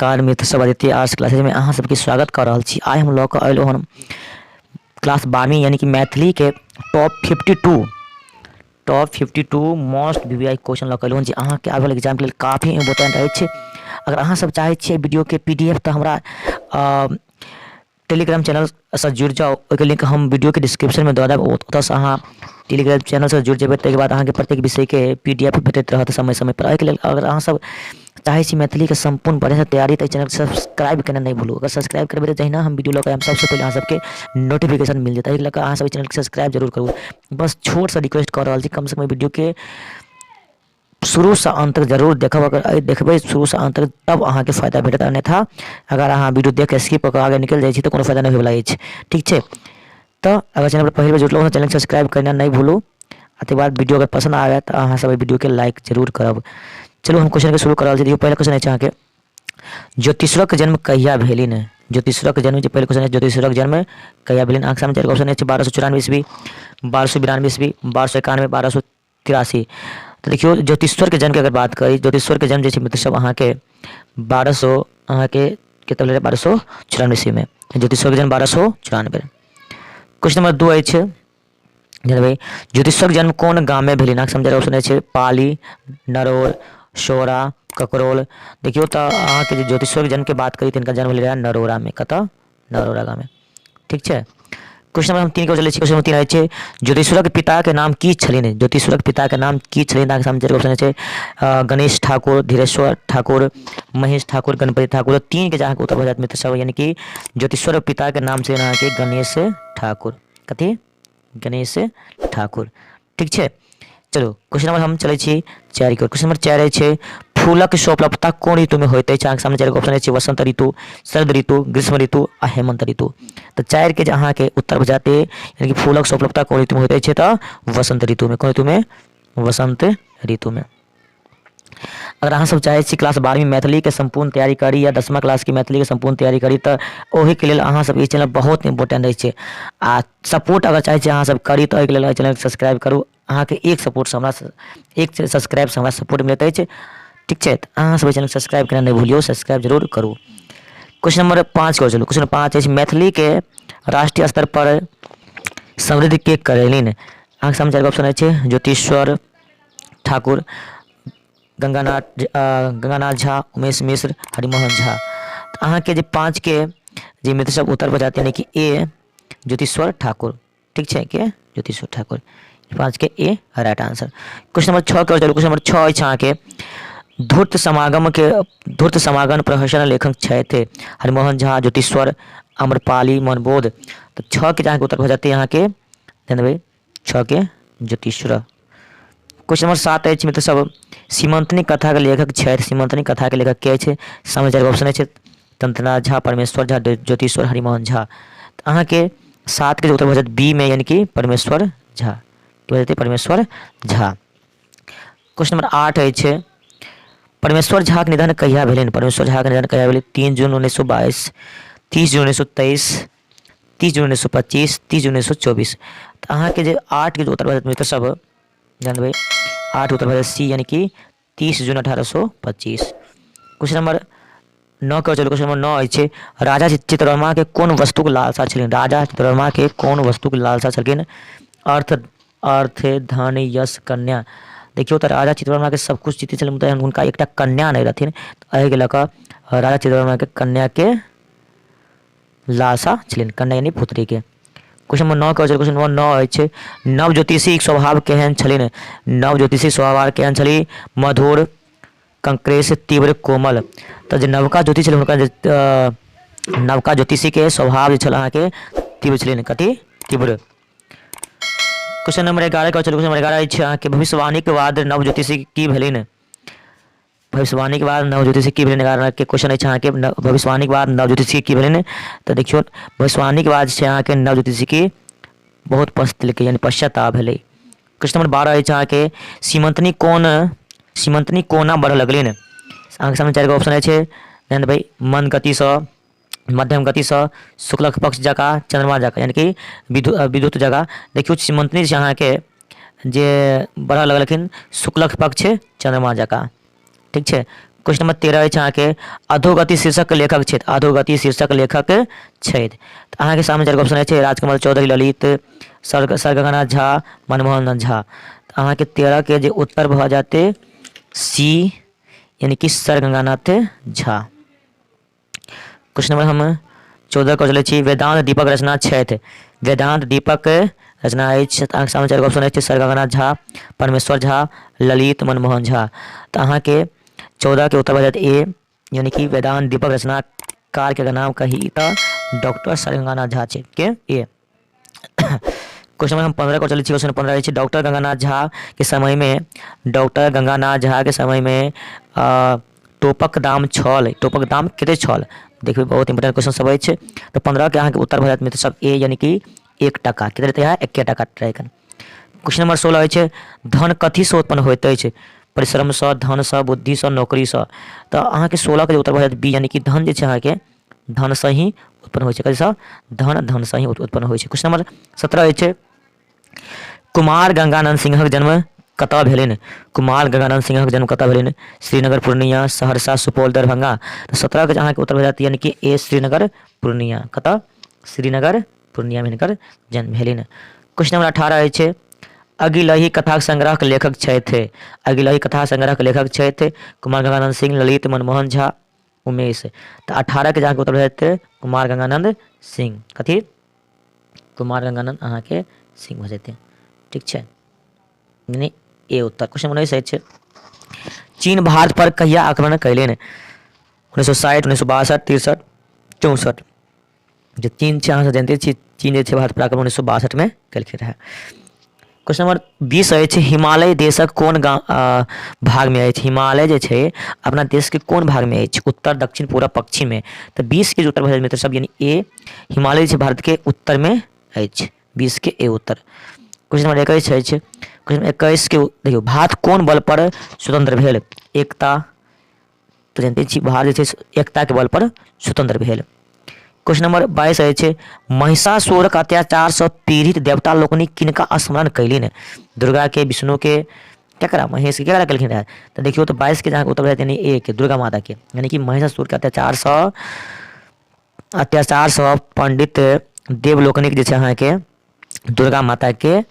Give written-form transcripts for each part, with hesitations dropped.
नमस्कार मित्र सब, Aditya arts classes में अहाँ सबके स्वागत कर रहा छी। आइ हम लोग अलो हन क्लास 12वीं यानी कि मैथिली के टॉप 52 मोस्ट वीवीआई क्वेश्चन लग अलो हन जे अहाँ के आगे वाला एग्जाम के लिए काफ़ी इम्पोर्टेंट रहे छे। अगर अहाँ सब चाहे छे वीडियो के पीडीएफ तो हमरा टेलीग्राम चैनल से जुड़ जाओ। ओके लिंक हम वीडियो के डिस्क्रिप्शन में दे देब। ओतऽ से अहाँ टेलीग्राम चैनल से जुड़ जेबै। ताहिके बाद अहाँ के प्रत्येक विषय के पीडीएफ भेटैत रहत समय समय पर। एहिके लेल अगर अहाँ सब चाहे छी मैथिली के संपूर्ण बढ़िया तैयारी तो चैनल सब्सक्राइब करना नहीं भूलू। अगर सब्सक्राइब करबे तो जहिना हम वीडियो लगा सबसे पहले अहाँ सबके नोटिफिकेशन मिल जाता है। एहि लऽ कऽ अहाँ सब चैनल के सब्सक्राइब जरूर करू। बस छोट सा रिक्वेस्ट कर रहा छी, कम से कम वीडियो के शुरू से अंत तक जरूर देखब। अगर देखबै शुरू से अंत तक तब अहाँ के फायदा भेटत, अन्यथा अगर अहाँ वीडियो देख के स्किप कऽ आगे निकल जाइ छी तो कोनो फायदा नहीं होइवला अछि। ठीक छै, तो अगर चैनल पर पहली बार जुड़लहुँ चैनल के सब्सक्राइब करना नहीं भूलू। अति बाद वीडियो अगर पसंद आए तो अहाँ सब वीडियो के लाइक जरूर करब। चलो हम क्वेश्चन के शुरू कर रहा छी। देखियो पहला क्वेश्चन है अहाँके, ज्योतिषक जन्म कहिया भेलिन? ज्योतिषक जन्म जो पहले क्वेश्चन है, ज्योतिषक जन्म कहिया भेलिन? अहाँके सामने चार ऑप्शन है 1294 ईस्वी, 1292 ईस्वी, 1291, 1283। तो देखियो ज्योतिश्वर के जन्म की अगर बात करी, ज्योतिश्वर के जन्म जैसे मित्र सब अहाँ के 1200 अहाँ के कितना 1294 ईस्वी में। ज्योतिश्वर के जन्म 1294। क्वेश्चन नंबर 2 है भाई, ज्योतिश्वर जन्म कौन गाँव में भेलिन? अहाँके समझ ऑप्शन है पाली, नरोल, शोरा, ककरोल। देखियो तो अहाँ के ज्योतिश्वर जन्म के बात करी तो इनका जन्म भेल नरोरा में। कत? नरोरा गाँव में। ठीक है। क्वेश्चन नंबर हम 3 के चले छी। क्वेश्चन नंबर 3 है, ज्योतिश्वर के पिता के नाम की छलिन? ज्योतिश्वर के पिता के नाम की छलिन? अहाँके सामने ऑप्शन है गणेश ठाकुर, धीरेश्वर ठाकुर, महेश ठाकुर, गणपति ठाकुर। 3 के जहाँ के उत्तर हो जात मित्र सब, यानी कि ज्योतिश्वर के पिता के नाम से अहाँ के गणेश ठाकुर। कथी? गणेश ठाकुर। ठीक है। चलो क्वेश्चन नंबर हम चले छी 4 की ओर। क्वेश्चन नंबर 4 है, फूलक शोभलता कौन ऋतु में होते? अहाँके सामने 4 ऑप्शन है वसंत ऋतु, शरद ऋतु, ग्रीष्म ऋतु आ हेमंत ऋतु। तो 4 के अहाँ के उत्तर हो जाते, यानी कि फूलक शोभलता कौन ऋतु में होते हैं? तो वसंत ऋतु में। कौन ऋतु में? वसंत ऋतु में। अगर अहाँ सब चाहे छी क्लास 12वीं मैथिली के संपूर्ण तैयारी करी या 10वीं क्लास की मैथिली के संपूर्ण तैयारी करी तो ओही के लिए अहाँ सब चैनल बहुत इंपोर्टेंट है। आ सपोर्ट अगर चाहे छी अहाँ सब करी तो एहिके लेल चैनल सब्सक्राइब करू। अहाँ के एक सपोर्ट से हमरा एक सब्सक्राइब से हमरा सपोर्ट मिलता है। ठीक है, अहाँ सब चैनल सब्सक्राइब करना नहीं भूलियो, सब्सक्राइब जरूर करू। क्वेश्चन नंबर 5 को चलो। क्वेश्चन 5 है, मैथिली के राष्ट्रीय स्तर पर समृद्धि के करेलिन? अहाँके सामने 4 ऑप्शन है ज्योतिश्वर ठाकुर, गंगानाथ झा, उमेश मिश्र, हरिमोहन झा। तो अहाँ के 5 के जी मित्र सब उत्तर पर जाते हैं कि ए ज्योतिश्वर ठाकुर। ठीक है, के ज्योतिश्वर ठाकुर। 5 के ए राइट आंसर। क्वेश्चन नंबर 6 के चलो। क्वेश्चन नंबर 6 है अहाँ के, धूर्त समागम प्रहसन लेखक थे हरिमोहन झा, ज्योतिश्वर, अम्रपाली, मनबोध। तो 6 के जहाँ के उत्तर हो जाते हैं यहाँ के भाई 6 के ज्योतिश्वर। क्वेश्चन नंबर 7 है मित्र सब, सीमंतनी कथा के लेखक छे। सीमंतनी कथा के लेखक के छे? सामने 4 ऑप्शन है तंत्रनाथ झा, परमेश्वर झा, ज्योतिश्वर, हरिमोहन झा। तो अहाँ के 7 के उत्तर हो जाते बी में, यानी कि परमेश्वर झा। परमेश्वर झा। क्वेश्चन नंबर 8 है, परमेश्वर झा के निधन कहिया भेलिन? परमेश्वर झा के निधन कहिया भेलिन? 3 जून 1922, 30 जून 1923, 30 जून 1925, 30 जून 1924। तो अहाँ के 8 के उत्तर मित्र सब जान भाई 8 उत्तर प्रदेश सी, यानी कि 30 जून 1825। क्वेश्चन नंबर 9 के चलो। क्वेश्चन नंबर 9 है, राजा चित्रवर्मा के कौन वस्तु के लालसा छलिन? राजा चित्रवर्मा के कौन वस्तु के लालसा छलखिन? अर्थ, धन, यश, कन्या। देखियो तो राजा चित्रवर्मा के सब कुछ जीते चले, मतलब उनका एक कन्या नहीं रहथिन। तो एहि के लऽ राजा चित्रवर्मा के कन्या के लालसा छलिन, कन्या यानी पुत्री के। क्वेश्चन नंबर 9 के क्वेश्चन नंबर 9 है, नव ज्योतिषी स्वभाव केहन छलिन? नव ज्योतिषी स्वभाव केहन छली? मधुर, कंक्रेश, तीव्र, कोमल। तो जो नवका ज्योतिषी छल हुनका नवका ज्योतिषी के स्वभाव छल अहाँ के तीव्र छलिन। कथी? तीव्र। क्वेश्चन नंबर 11 का चलो। क्वेश्चन नंबर 11 है, भविष्यवाणी के बाद नव ज्योतिषी की भेलिन? भविष्यवाणी के बाद नव ज्योतिषी की भेलिन? 11 के क्वेश्चन है अहाँ के, भविष्यवाणी के बाद नव ज्योतिषी की भेलिन? तो देखियो भविष्यवाणी के बाद अहाँ के नव ज्योतिषी की बहुत पश्चात यानी पश्चाताप भेलै। क्वेश्चन नंबर 12 है अहाँ के, सीमंतनी कोना बढ़ लगलिन? अहाँके सामने 4 ऑप्शन है भाई मंद गति से, मध्यम गति से, शुक्ल पक्ष जगह, चंद्रमा जगह, यानी कि विद्युत जगह। देखियो सीमंतनी से अहाँ के जे बढ़ लगलखिन शुक्ल पक्ष चंद्रमा जगह। ठीक है। क्वेश्चन नंबर 13 अछि अहाँके अधोगति शीर्षक लेखक छथि, अधोगति शीर्षक लेखक छथि। तऽ अहाँके सामने चारि ऑप्शन अछि राजकमल चौधरी, ललित, सर गंगानाथ झा, मनमोहन झा। तऽ अहाँके 13 के जे उत्तर भऽ जाते सी यानी कि sir Ganganath Jha. Question number हम 14 को चलै छी वेदांत दीपक रचना छथि, वेदांत दीपक रचना अछि। अहाँके सामने चारि ऑप्शन अछि सर गंगानाथ झा, परमेश्वर झा, ललित, मनमोहन झा। तऽ अहाँके 14 के उत्तर भऽ जात ए यानी कि वेदांत दीपक रचनाकार के नाम कही तऽ डॉक्टर सर गंगानाथ झा छै के ए। क्वेश्चन नंबर हम 15 को चलै छी। क्वेश्चन 15 अछि डॉक्टर गंगानाथ झा के समय में, डॉक्टर गंगानाथ झा के समय में टोपक दाम छल, टोपक दाम कते छल? देखिए बहुत इंपोर्टेंट क्वेश्चन सब अछि। तो 15 के अहाँके उत्तर भऽ जात मित्र सब ए यानी कि 1 टका कते रहते है 1 टका ट्राई कर। क्वेश्चन नंबर 16 अछि धन कथी से उत्पन्न होइत अछि? परिश्रम से, धन से, बुद्धि से, नौकरी से। तो अहाँके 16 के उत्तर भऽ जात बी यानी कि धन जे छै अहाँके धन से ही उत्पन्न होइ छै, कथी धन से ही उत्पन्न होइ छै। क्वेश्चन नंबर 17 अछि कुमार गंगानंद सिंहक जन्म कतऽ भेलनि? कुमार गंगानंद सिंहक जन्म कतऽ भेलनि? श्रीनगर, पूर्णिया, सहरसा, सुपौल, दरभंगा। तो 17 के अहाँके उत्तर भऽ जात यानी कि ए श्रीनगर पूर्णिया, कतऽ श्रीनगर पूर्णिया में हिनकर जन्म भेलनि। क्वेश्चन नंबर 18 अछि अगिलही कथा संग्रह के लेखक छथि, अगिलही कथा संग्रह के लेखक छथि कुमार गंगानंद सिंह, ललित, मनमोहन झा, उमेश। तो 18 के अहाँके उत्तर भऽ जात कुमार गंगानंद सिंह, कथी कुमार गंगानंद अहाँके सिंह भऽ जेतै, ठीक छै यानी ए उत्तर। क्वेश्चन 19 अछि चीन भारत पर कहिया आक्रमण कयलनि? 1960, 1962, 63, 64। जो चीन छै अहाँ सब जानते छी, चीन जे छै भारत पर आक्रमण 1962 में केलखिन रहै। क्वेश्चन नंबर 20 अछि हिमालय देशक कोन भाग में अछि? हिमालय जे छै अपना देश के कोन भाग में अछि? उत्तर, दक्षिण, पूरब, पश्चिम में। तो 20 के जो उत्तर भऽ जात मित्र सब यानी ए हिमालय छै भारत के उत्तर में अछि, 20 के ए उत्तर। क्वेश्चन नंबर 21 अछि क्वेश्चन 21 के देखियो भारत कोन बल पर स्वतंत्र भेल? एकता, तो जानते छी भारत जे छै एकता के बल पर स्वतंत्र भेल। क्वेश्चन नंबर 22 अछि महिषासुरक अत्याचार से पीड़ित देवता लोकनि किनका स्मरण कयलनि? दुर्गा के, विष्णु के, केकरा महेश के केकरा केलखिन रहे? तो देखियो तो 22 के जहाँ उत्तर भऽ जात यानी ए के दुर्गा माता के, यानी कि महिषासुर के अत्याचार से पंडित देव लोकनि जे छै अहाँके दुर्गा माता के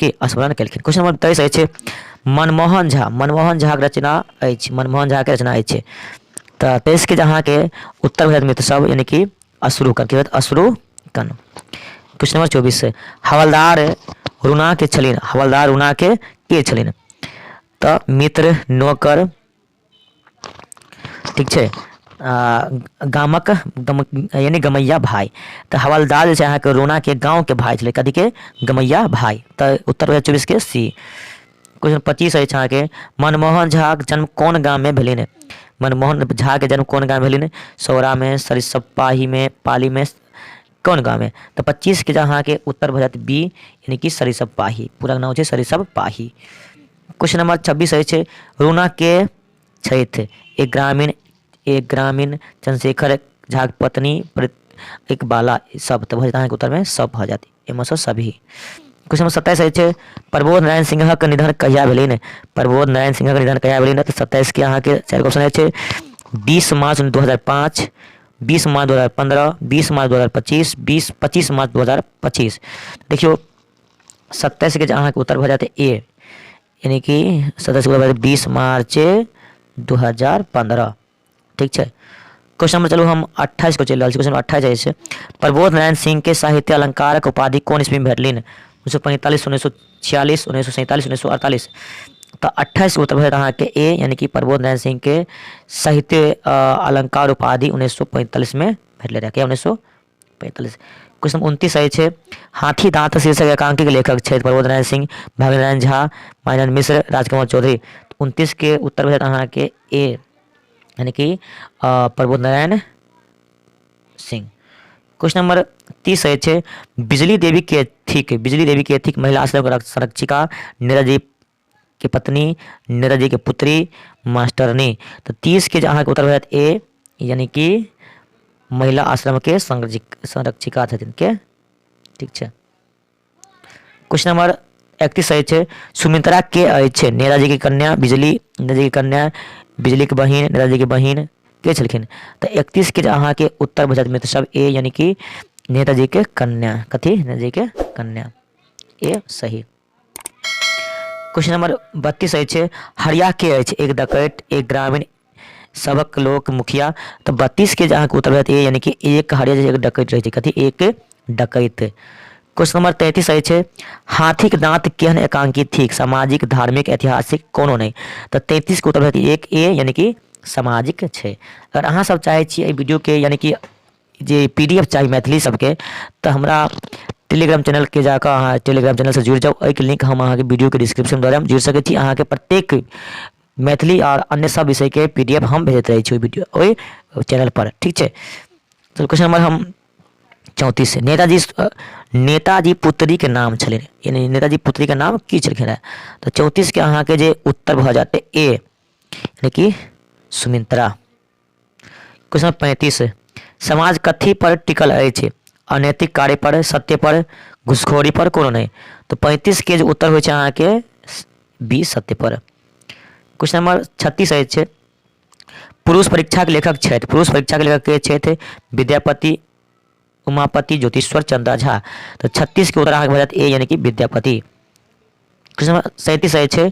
स्मरण केलखिन। क्वेश्चन नंबर 23 अछि मनमोहन झा, मनमोहन झा के रचना अछि, मनमोहन झा के रचना अछि। तो 23 के जहाँ के उत्तर भऽ जात मित्र सब यानी कि अश्रुकण, की अश्रुकण। क्वेश्चन नंबर 24 हवलदार रूना के छलिन, हवलदार रूना के छलिन? तो मित्र, नौकर, ठीक छै गामक यानी गमैया भाई। तो हवलदार जे छै अहाँके रोना के गाँव के भाई छलै, कथी के गमैया भाई। तो उत्तर 24 के सी। क्वेश्चन 25 अछि अहाँके मनमोहन झा के जन्म कोन गाम में भेलनि? मनमोहन झा के जन्म कोन गाँव में भेलनि? सौरा में, सरिसपाही में, पाली में, कौन गाँव में? तो 25 के जहाँ के उत्तर भऽ जात बी यानी कि सरिसपाही, पूरा नाम छै सरिसपाही। क्वेश्चन नंबर 26 अछि रूना के छथि एक ग्रामीण चंद्रशेखर झा के पत्नी एक बाला सब। तो भऽ जात अहाँके उत्तर में सब भऽ जात एहिमे सँ सभी। क्वेश्चन नंबर 27 अछि प्रबोध नारायण सिंहक निधन कहिया भेलनि? प्रबोध नारायण सिंहक निधन कहिया भेलनि? तो 27 के अहाँके चारि ऑप्शन अछि 20 मार्च 2005, 20 मार्च 2015, 20 मार्च 2025, 25 मार्च 2025। देखियो 27 के अहाँ के उत्तर भऽ जाते ए यानी कि 27 के उत्तर 20 मार्च 2015, ठीक है। क्वेश्चन नंबर चलू हम 28 को चलि रहल छी। क्वेश्चन 28 है प्रबोध नारायण सिंह के साहित्य अलंकारक उपाधि कोन ईस्वी में भेटलनि? 1945, 1946, 1947, 1948। तो 28 के उत्तर भऽ जात अहाँके ए यानी कि प्रबोध नारायण सिंह के साहित्य अलंकार उपाधि 1945 में भेटले रहे, क्या 1945। क्वेश्चन 29 अछि हाथी दांत शीर्षक एकांकी के लेखक छथि प्रबोध नारायण सिंह, भागीरथ नारायण झा, मानंद मिश्र, राजकमल चौधरी। 29 के उत्तर भऽ जात अहाँके ए यानी कि प्रबोध नारायण सिंह। क्वेश्चन नंबर 30 अछि बिजली देवी के थिक, बिजली देवी के थिक महिला आश्रम संरक्षिका, नीरज के पत्नी, नीरज के पुत्री, मास्टरनी। तो 30 के अहाँ के उत्तर भऽ जात ए यानी कि महिला आश्रम के संरक्षिका छथिन के, ठीक छै। क्वेश्चन नंबर 31 अछि सुमित्रा के अछि? नीरज की कन्या, बिजली, नीरज की कन्या, बिजली के बहिन, नेताजी के बहिन के छलखिन। तो 31 के अहाँ के उत्तर भऽ जायत मित्र सब ए, यानी कि नेताजी के कन्या। कथी? नेताजी के कन्या, ए सही। क्वेश्चन नंबर 32 अछि हरिया के अछि? एक डकैत, एक ग्रामीण, सबक लोक मुखिया। तो 32 के अहाँ के उत्तर भऽ जायत ए, यानी कि एक हरिया एक डकैत रहे छै। कथी? एक डकैत। क्वेश्चन नंबर 33 अछि हाथीक दांत केहन एकांकित थिक? सामाजिक, धार्मिक, ऐतिहासिक, कोनो नहीं। तो 33 के उत्तर भऽ जायत एक ए, यानी कि सामाजिक छै। अगर अहाँ सब चाहे छी एहि वीडियो के यानी कि जे PDF चाहिए मैथिली सबके, तो हमरा टेलीग्राम चैनल के जाकर अहाँ टेलीग्राम चैनल से जुड़ जाओ। एक लिंक हम अहाँ के वीडियो के डिस्क्रिप्शन द्वारा हम जुड़ सके छी। अहाँ के प्रत्येक मैथिली और अन्य सब विषय के PDF हम भेजते रहे छी वीडियो ओहि चैनल पर, ठीक है। तो क्वेश्चन नंबर हम 34 नेताजी पुत्री के नाम छलिन, यानी नेताजी पुत्री के नाम की छलखिन है? तो 34 के अहाँ के जे उत्तर भऽ जाते ए, यानी कि सुमित्रा। क्वेश्चन 35 समाज कथी पर टिकल अछि? अनैतिक कार्य पर, सत्य पर, घुसखोरी पर, कोनो नहीं। तो 35 के जो उत्तर होइ छै अहाँ के बी, सत्य पर। क्वेश्चन नंबर 36 अछि पुरुष परीक्षा के लेखक छथि? पुरुष परीक्षा के लेखक के छथि? विद्यापति, उमापति, ज्योतिश्वर, चंद्र झा। तो 36 के उत्तर अहाँ के भऽ जायत ए, यानी कि विद्यापति। क्वेश्चन नंबर 37 अछि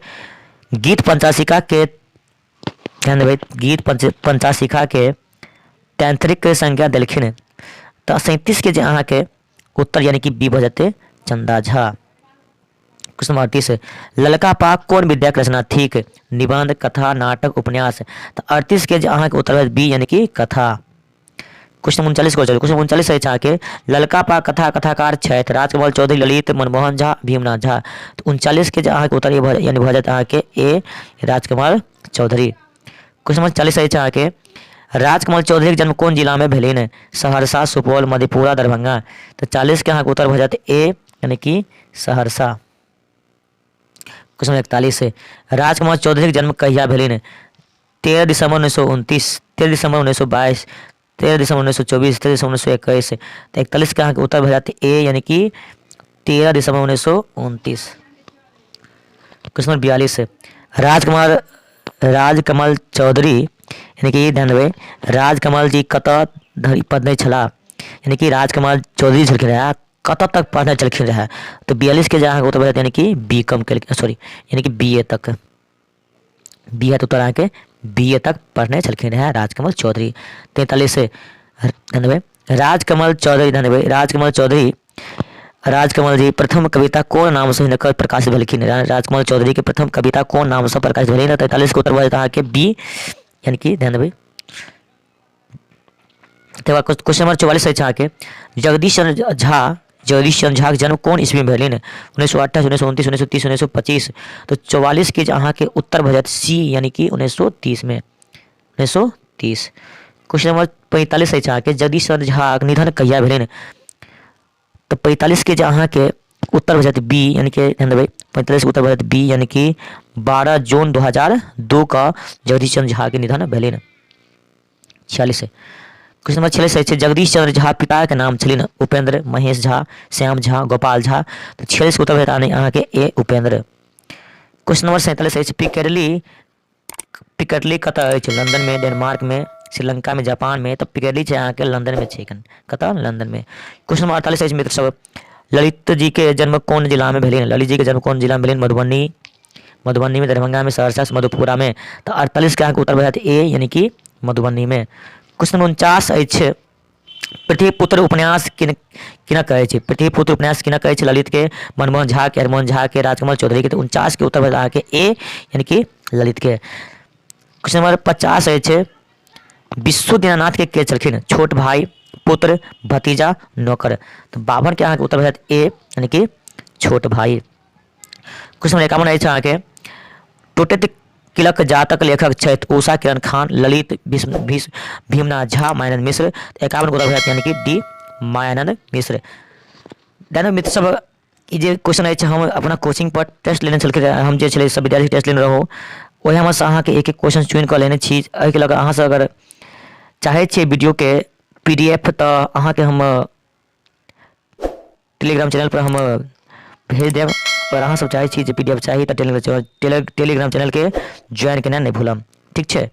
गीत पंचाशिका के, ध्यान देबै, गीत पंचाशिका के तैंत्रिक संज्ञा देलखिन। तो 37 के जे अहाँ के उत्तर यानी कि बी भऽ जाते चंदा झा। क्वेश्चन नंबर 38 ललका पाग कोन विद्या के रचना थिक? निबंध, कथा, नाटक, उपन्यास। तो 38 के जे अहाँ के उत्तर है बी, यानी कि कथा। क्वेश्चन 39 को चलिए। क्वेश्चन 39 है अहाँ के ललका पाग कथा कथाकार छथि? राजकमल चौधरी, ललित, मनमोहन झा, भीमनाथ झा। तो 39 के जे अहाँ के उत्तर यानी भऽ जायत अहाँ के ए, राजकमल चौधरी। क्वेश्चन नंबर 40 है अहाँ के राजकमल चौधरी के जन्म कोन जिला में भेलनि? सहरसा, सुपौल, मधेपुरा, दरभंगा। तो 40 के अहाँ के उत्तर भऽ जायत ए, यानी कि सहरसा। क्वेश्चन 41 राजकमल चौधरी के जन्म कहिया भेलनि? 13 दिसंबर 1929, 13 दिसंबर 1922, 13 दिसंबर 1924, 13 दिसंबर 1921। तो 41 के अहाँ के उत्तर भऽ जायत ए, यानी कि 13 दिसंबर 1929। क्वेश्चन नंबर 42 राजकमल चौधरी, यानी कि ध्यान देबै राजकमल जी कतऽ धरि पढ़ने छलाह? यानी कि राजकमल चौधरी छलखिन रहे कतऽ तक पढ़ने चलखिन रहे? तो 42 के जहाँ उत्तर यानी कि BCom के, सॉरी यानी कि BA तक, BA तो उत्तर के BA तक पढ़ने चलखिन रहे राजकमल चौधरी। 43 ध्यान देबै राजकमल चौधरी, ध्यान देबै राजकमल जी प्रथम कविता कोन नाम से हिनकर प्रकाशित भेलखिन? राजकमल चौधरी के प्रथम कविता कोन नाम से प्रकाशित भेलनि? 43 के उत्तर भऽ जायत के बी, यानी कि ध्यान देबै। क्वेश्चन नंबर 44 है अहाँ के जगदीश चंद्र झा के जन्म कोन ईस्वी में भेलनि? 1928, 1929, 1930, 1925। तो 44 के अहाँ के उत्तर भऽ जायत सी, यानी कि 1930 में, 1930। क्वेश्चन नंबर 45 है अहाँ के जगदीश चंद्र झा के निधन कहिया भेलनि? तो 45 के अहाँ के उत्तर भऽ जायत बी, यानी कि ध्यान देबै 45 के उत्तर भऽ जायत बी, यानी कि 12 जून 2002 का जगदीश चंद्र झा के निधन भेलनि। 46 क्वेश्चन नंबर 46 है जगदीश चंद्र झा पिता के नाम छलिन? उपेंद्र, महेश झा, श्याम झा, गोपाल झा। तो 46 के उत्तर भऽ जायत अहाँ के ए, उपेंद्र। क्वेश्चन नंबर 47 है पिकेडली कतऽ अछि? लंदन में, डेनमार्क में, श्रीलंका में, जापान में। तो पिकेडली छै अहाँ के लंदन में छै, कतऽ? लंदन में। क्वेश्चन नंबर 48 है मित्र सब ललित जी के जन्म कोन जिला में भेलनि? ललित जी के जन्म कोन जिला में भेलनि? मधुबनी में, दरभंगा में, सहरसा, मधेपुरा में। तो 48 के अहाँ के उत्तर भऽ जायत ए, यानी कि मधुबनी में। क्वेश्चन 49 अछि पृथ्वीपुत्र उपन्यास किनक कहै छै? पृथ्वीपुत्र उपन्यास किनक कहै छै? ललित के, मनमोहन झा के, हरमोहन झा के, राजकमल चौधरी के। तो 49 के उत्तर भऽ जायत के ए, यानी कि ललित के। क्वेश्चन नंबर 50 अछि विश्व दीनानाथ के छलखिन? छोट भाई, पुत्र, भतीजा, नौकर। तो 52 के अहाँ के उत्तर भऽ जायत ए, यानी कि छोट भाई। क्वेश्चन नंबर 51 अछि अहाँ के टोटेत किलक जातक लेखक छथि? उषा किरण खान, ललित, भीमनाथ झा, मायानंद मिश्र। 51 को उत्तर भऽ जायत यानी कि डी, मायानंद मिश्र। ध्यान मित्र सब ई जे क्वेश्चन अछि हम अपना कोचिंग पर टेस्ट लेने छलखिन, हम जे छलै सब विद्यार्थी टेस्ट लेने रहौ ओहि हम अहाँ के एक क्वेश्चन चुनि कऽ लेने छी। एहिके लऽ कऽ अहाँ सब अगर चाहे छियै वीडियो के PDF तऽ अहाँ के हम टेलीग्राम चैनल पर हम भेज देब। पर अहाँ सब चाहे छी जे PDF चाही तऽ टेलीग्राम चैनल के ज्वाइन केना नहीं भूलम। ठीक है।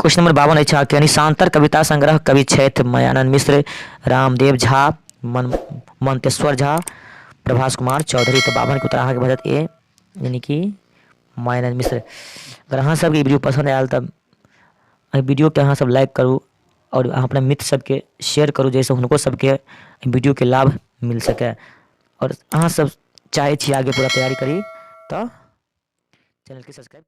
क्वेश्चन नंबर 52 अच्छा कि निशांतर कविता संग्रह कवि क्षेत्र मायानंद मिश्र, रामदेव झा, मंतेश्वर झा, प्रभास कुमार चौधरी। तो 52 के उत्तर अहाँ के भऽ जायत ए, यानी कि मायानंद मिश्र। अगर अहाँ सबके वीडियो पसंद आयल तब वीडियो के अहाँ सब लाइक करू और अहाँ अपना मित्र सबके शेयर करू, जैसे हुनको सबके वीडियो के लाभ मिल सके। और अहाँ सब चाहे छी आगे पूरा तैयारी करी तो चैनल के सब्सक्राइब